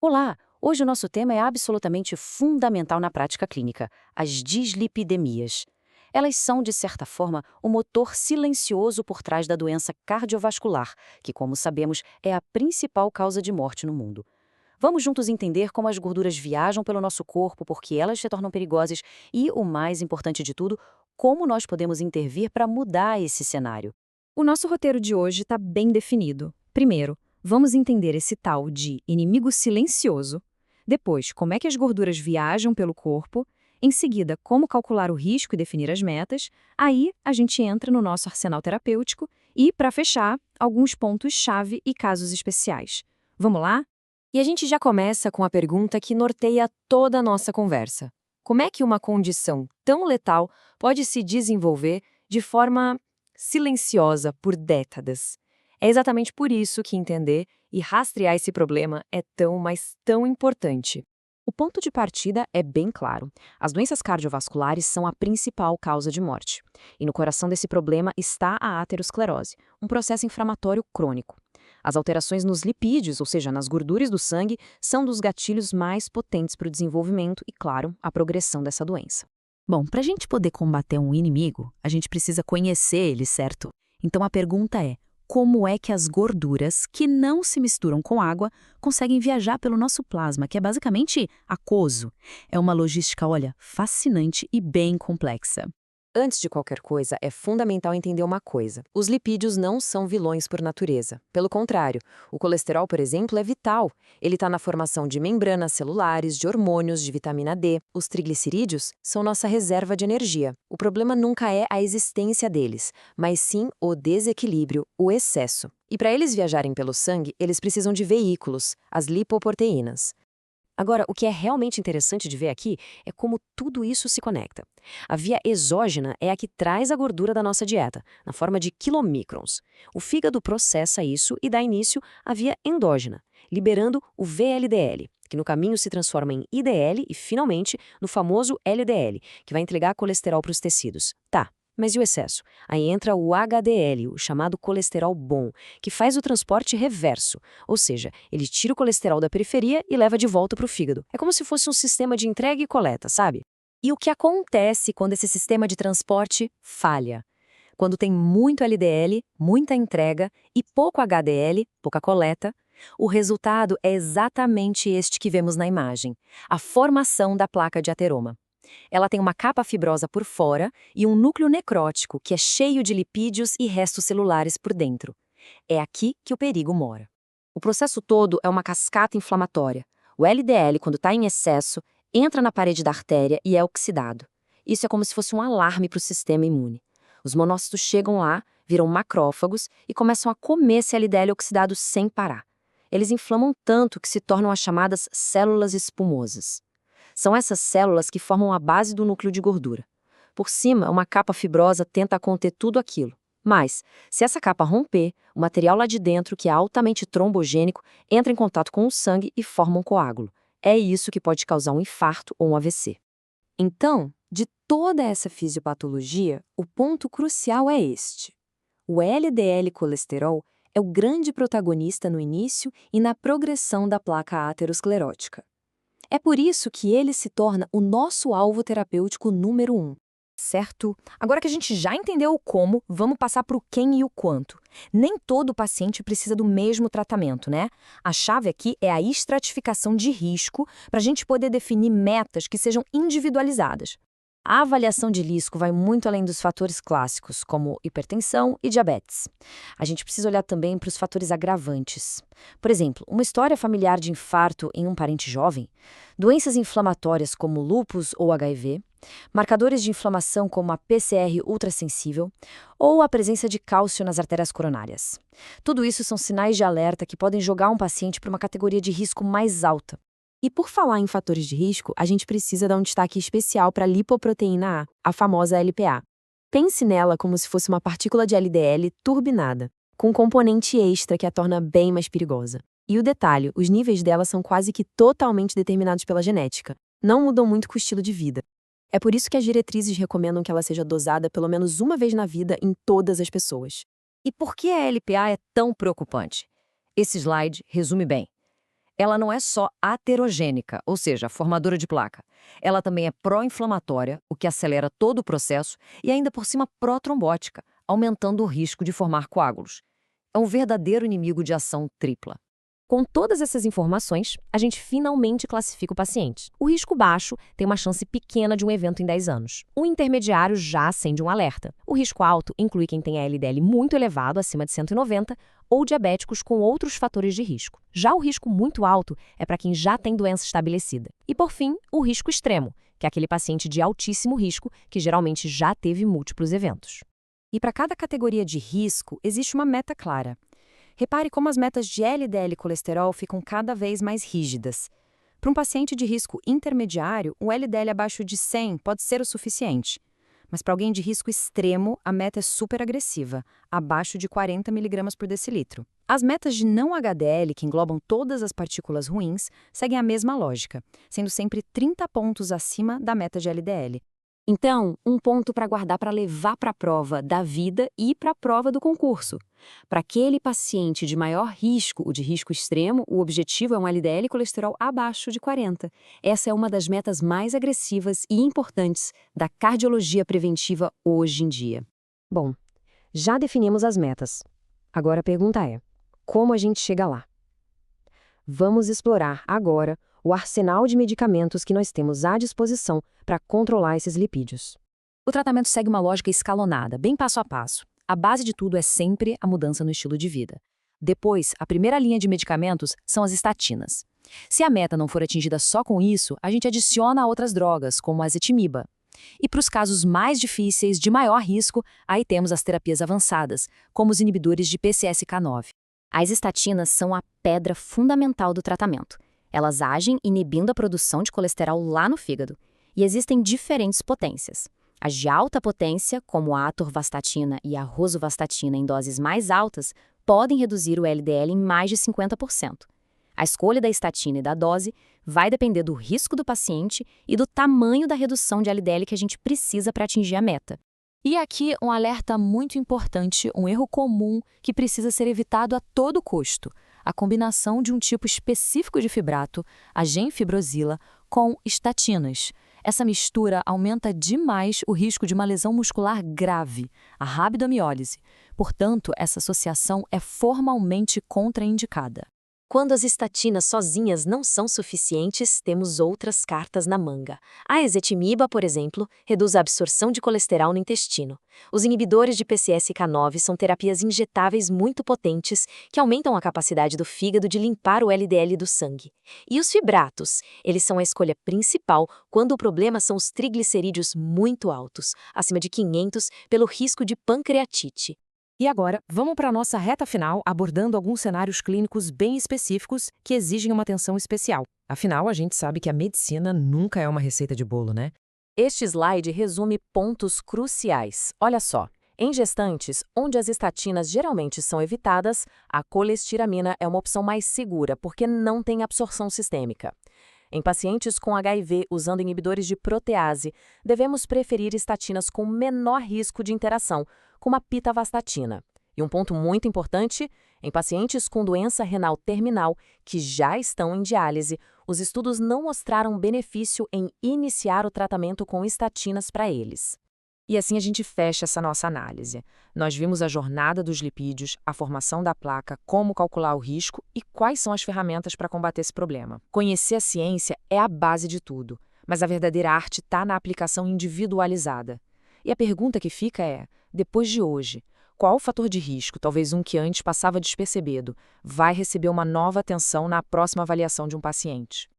Olá! Hoje o nosso tema é absolutamente fundamental na prática clínica, as dislipidemias. Elas são, de certa forma, o motor silencioso por trás da doença cardiovascular, que, como sabemos, é a principal causa de morte no mundo. Vamos juntos entender como as gorduras viajam pelo nosso corpo, por que elas se tornam perigosas e, o mais importante de tudo, como nós podemos intervir para mudar esse cenário. O nosso roteiro de hoje está bem definido. Primeiro, vamos entender esse tal de inimigo silencioso. Depois, como é que as gorduras viajam pelo corpo. Em seguida, como calcular o risco e definir as metas. Aí, a gente entra no nosso arsenal terapêutico e, para fechar, alguns pontos-chave e casos especiais. Vamos lá? E a gente já começa com a pergunta que norteia toda a nossa conversa. Como é que uma condição tão letal pode se desenvolver de forma silenciosa por décadas? É exatamente por isso que entender e rastrear esse problema é tão, mas tão importante. O ponto de partida é bem claro. As doenças cardiovasculares são a principal causa de morte. E no coração desse problema está a aterosclerose, um processo inflamatório crônico. As alterações nos lipídios, ou seja, nas gorduras do sangue, são dos gatilhos mais potentes para o desenvolvimento e, claro, a progressão dessa doença. Bom, para a gente poder combater um inimigo, a gente precisa conhecer ele, certo? Então a pergunta é: como é que as gorduras, que não se misturam com água, conseguem viajar pelo nosso plasma, que é basicamente aquoso? É uma logística, olha, fascinante e bem complexa. Antes de qualquer coisa, é fundamental entender uma coisa. Os lipídios não são vilões por natureza. Pelo contrário, o colesterol, por exemplo, é vital. Ele está na formação de membranas celulares, de hormônios, de vitamina D. Os triglicerídeos são nossa reserva de energia. O problema nunca é a existência deles, mas sim o desequilíbrio, o excesso. E para eles viajarem pelo sangue, eles precisam de veículos, as lipoproteínas. Agora, o que é realmente interessante de ver aqui é como tudo isso se conecta. A via exógena é a que traz a gordura da nossa dieta, na forma de quilomicrons. O fígado processa isso e dá início à via endógena, liberando o VLDL, que no caminho se transforma em IDL e, finalmente, no famoso LDL, que vai entregar colesterol para os tecidos. Tá. Mas e o excesso? Aí entra o HDL, o chamado colesterol bom, que faz o transporte reverso, ou seja, ele tira o colesterol da periferia e leva de volta para o fígado. É como se fosse um sistema de entrega e coleta, sabe? E o que acontece quando esse sistema de transporte falha? Quando tem muito LDL, muita entrega e pouco HDL, pouca coleta, o resultado é exatamente este que vemos na imagem, a formação da placa de ateroma. Ela tem uma capa fibrosa por fora e um núcleo necrótico que é cheio de lipídios e restos celulares por dentro. É aqui que o perigo mora. O processo todo é uma cascata inflamatória. O LDL, quando está em excesso, entra na parede da artéria e é oxidado. Isso é como se fosse um alarme para o sistema imune. Os monócitos chegam lá, viram macrófagos e começam a comer esse LDL oxidado sem parar. Eles inflamam tanto que se tornam as chamadas células espumosas. São essas células que formam a base do núcleo de gordura. Por cima, uma capa fibrosa tenta conter tudo aquilo. Mas, se essa capa romper, o material lá de dentro, que é altamente trombogênico, entra em contato com o sangue e forma um coágulo. É isso que pode causar um infarto ou um AVC. Então, de toda essa fisiopatologia, o ponto crucial é este. O LDL colesterol é o grande protagonista no início e na progressão da placa aterosclerótica. É por isso que ele se torna o nosso alvo terapêutico número 1. Certo? Agora que a gente já entendeu o como, vamos passar para o quem e o quanto. Nem todo paciente precisa do mesmo tratamento, né? A chave aqui é a estratificação de risco para a gente poder definir metas que sejam individualizadas. A avaliação de risco vai muito além dos fatores clássicos, como hipertensão e diabetes. A gente precisa olhar também para os fatores agravantes. Por exemplo, uma história familiar de infarto em um parente jovem, doenças inflamatórias como lúpus ou HIV, marcadores de inflamação como a PCR ultrassensível ou a presença de cálcio nas artérias coronárias. Tudo isso são sinais de alerta que podem jogar um paciente para uma categoria de risco mais alta. E por falar em fatores de risco, a gente precisa dar um destaque especial para a lipoproteína A famosa LPA. Pense nela como se fosse uma partícula de LDL turbinada, com um componente extra que a torna bem mais perigosa. E o detalhe, os níveis dela são quase que totalmente determinados pela genética. Não mudam muito com o estilo de vida. É por isso que as diretrizes recomendam que ela seja dosada pelo menos uma vez na vida em todas as pessoas. E por que a LPA é tão preocupante? Esse slide resume bem. Ela não é só aterogênica, ou seja, formadora de placa. Ela também é pró-inflamatória, o que acelera todo o processo, e ainda por cima pró-trombótica, aumentando o risco de formar coágulos. É um verdadeiro inimigo de ação tripla. Com todas essas informações, a gente finalmente classifica o paciente. O risco baixo tem uma chance pequena de um evento em 10 anos. O intermediário já acende um alerta. O risco alto inclui quem tem LDL muito elevado, acima de 190, ou diabéticos com outros fatores de risco. Já o risco muito alto é para quem já tem doença estabelecida. E, por fim, o risco extremo, que é aquele paciente de altíssimo risco que geralmente já teve múltiplos eventos. E para cada categoria de risco, existe uma meta clara. Repare como as metas de LDL e colesterol ficam cada vez mais rígidas. Para um paciente de risco intermediário, o LDL abaixo de 100 pode ser o suficiente. Mas para alguém de risco extremo, a meta é super agressiva, abaixo de 40 mg por decilitro. As metas de não HDL, que englobam todas as partículas ruins, seguem a mesma lógica, sendo sempre 30 pontos acima da meta de LDL. Então, um ponto para guardar para levar para a prova da vida e para a prova do concurso. Para aquele paciente de maior risco, o de risco extremo, o objetivo é um LDL e colesterol abaixo de 40. Essa é uma das metas mais agressivas e importantes da cardiologia preventiva hoje em dia. Bom, já definimos as metas. Agora a pergunta é: como a gente chega lá? Vamos explorar agora o arsenal de medicamentos que nós temos à disposição para controlar esses lipídios. O tratamento segue uma lógica escalonada, bem passo a passo. A base de tudo é sempre a mudança no estilo de vida. Depois, a primeira linha de medicamentos são as estatinas. Se a meta não for atingida só com isso, a gente adiciona outras drogas, como a ezetimiba. E para os casos mais difíceis, de maior risco, aí temos as terapias avançadas, como os inibidores de PCSK9. As estatinas são a pedra fundamental do tratamento. Elas agem inibindo a produção de colesterol lá no fígado. E existem diferentes potências. As de alta potência, como a atorvastatina e a rosuvastatina em doses mais altas, podem reduzir o LDL em mais de 50%. A escolha da estatina e da dose vai depender do risco do paciente e do tamanho da redução de LDL que a gente precisa para atingir a meta. E aqui um alerta muito importante, um erro comum que precisa ser evitado a todo custo: a combinação de um tipo específico de fibrato, a gemfibrozila, com estatinas. Essa mistura aumenta demais o risco de uma lesão muscular grave, a rabdomiólise. Portanto, essa associação é formalmente contraindicada. Quando as estatinas sozinhas não são suficientes, temos outras cartas na manga. A ezetimiba, por exemplo, reduz a absorção de colesterol no intestino. Os inibidores de PCSK9 são terapias injetáveis muito potentes que aumentam a capacidade do fígado de limpar o LDL do sangue. E os fibratos, eles são a escolha principal quando o problema são os triglicerídeos muito altos, acima de 500, pelo risco de pancreatite. E agora, vamos para a nossa reta final, abordando alguns cenários clínicos bem específicos que exigem uma atenção especial. Afinal, a gente sabe que a medicina nunca é uma receita de bolo, né? Este slide resume pontos cruciais. Olha só, em gestantes, onde as estatinas geralmente são evitadas, a colestiramina é uma opção mais segura porque não tem absorção sistêmica. Em pacientes com HIV usando inibidores de protease, devemos preferir estatinas com menor risco de interação, como a pitavastatina. E um ponto muito importante, em pacientes com doença renal terminal que já estão em diálise, os estudos não mostraram benefício em iniciar o tratamento com estatinas para eles. E assim a gente fecha essa nossa análise. Nós vimos a jornada dos lipídios, a formação da placa, como calcular o risco e quais são as ferramentas para combater esse problema. Conhecer a ciência é a base de tudo, mas a verdadeira arte está na aplicação individualizada. E a pergunta que fica é, depois de hoje, qual fator de risco, talvez um que antes passava despercebido, vai receber uma nova atenção na próxima avaliação de um paciente?